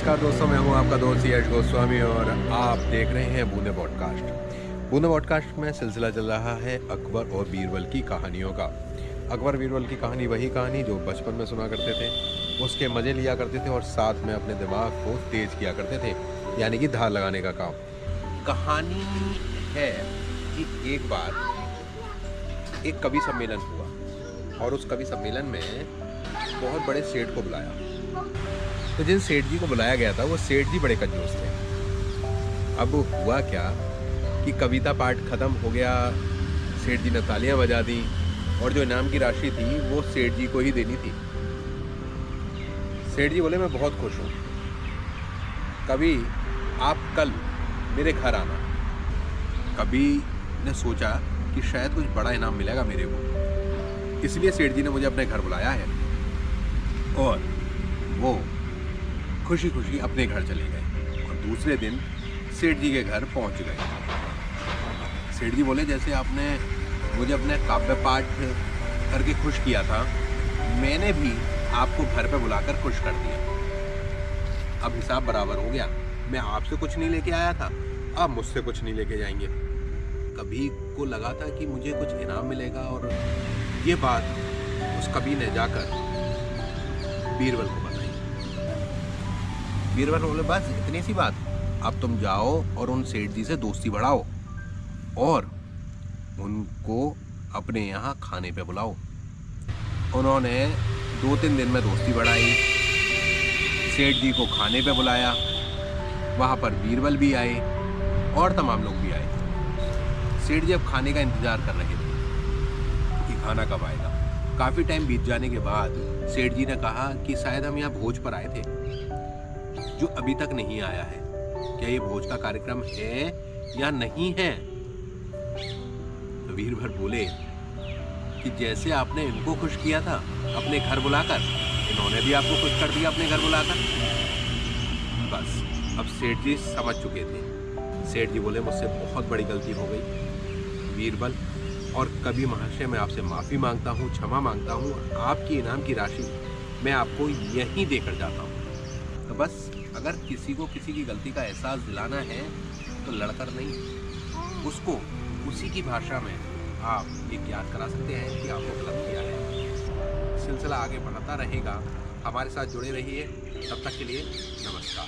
नमस्कार दोस्तों, मैं हूं आपका दोस्त यश गोस्वामी और आप देख रहे हैं बूंदे पॉडकास्ट। बूंदे पॉडकास्ट में सिलसिला चल रहा है अकबर और बीरबल की कहानियों का। अकबर बीरबल की कहानी वही कहानी जो बचपन में सुना करते थे, उसके मज़े लिया करते थे और साथ में अपने दिमाग को तेज किया करते थे, यानी कि धार लगाने का काम। कहानी है कि एक बार एक कवि सम्मेलन हुआ और उस कवि सम्मेलन में बहुत बड़े सेठ को बुलाया। तो जिन सेठ जी को बुलाया गया था वो सेठ जी बड़े कंजूस थे। अब हुआ क्या कि कविता पाठ खत्म हो गया, सेठ जी ने तालियां बजा दी और जो इनाम की राशि थी वो सेठ जी को ही देनी थी। सेठ जी बोले, मैं बहुत खुश हूँ, कभी आप कल मेरे घर आना। कभी ने सोचा कि शायद कुछ बड़ा इनाम मिलेगा मेरे को, इसलिए सेठ जी ने मुझे अपने घर बुलाया है। और वो खुशी खुशी अपने घर चले गए और दूसरे दिन सेठ जी के घर पहुंच गए। सेठ जी बोले, जैसे आपने मुझे अपने काव्य पाठ करके खुश किया था, मैंने भी आपको घर पे बुलाकर खुश कर दिया। अब हिसाब बराबर हो गया। मैं आपसे कुछ नहीं लेके आया था, आप मुझसे कुछ नहीं लेके जाएंगे। कभी को लगा था कि मुझे कुछ इनाम मिलेगा और ये बात उस कवि ने जाकर बीरबल को बताई। बीरबल बोले, बस इतनी सी बात, अब तुम जाओ और उन सेठ जी से दोस्ती बढ़ाओ और उनको अपने यहाँ खाने पे बुलाओ। उन्होंने 2-3 दिन में दोस्ती बढ़ाई, सेठ जी को खाने पे बुलाया, वहाँ पर बीरबल भी आए और तमाम लोग भी आए। सेठ जी अब खाने का इंतजार कर रहे थे कि खाना कब आएगा। काफ़ी टाइम बीत जाने के बाद सेठ जी ने कहा कि शायद हम यहाँ भोज पर आए थे जो अभी तक नहीं आया है। क्या ये भोज का कार्यक्रम है या नहीं है? तो बीरबल बोले कि जैसे आपने इनको खुश किया था अपने घर बुलाकर, इन्होंने भी आपको खुश कर दिया अपने घर बुलाकर। बस अब सेठ जी समझ चुके थे। सेठ जी बोले, मुझसे बहुत बड़ी गलती हो गई बीरबल, और कवि महाशय मैं आपसे माफ़ी मांगता हूँ, क्षमा मांगता हूँ। आपकी इनाम की राशि मैं आपको यहीं देकर जाता हूँ। तो बस अगर किसी को किसी की गलती का एहसास दिलाना है तो लड़कर नहीं, उसको उसी की भाषा में आप एक याद करा सकते हैं कि आपको गलत किया है। सिलसिला आगे बढ़ता रहेगा, हमारे साथ जुड़े रहिए। तब तक के लिए नमस्कार।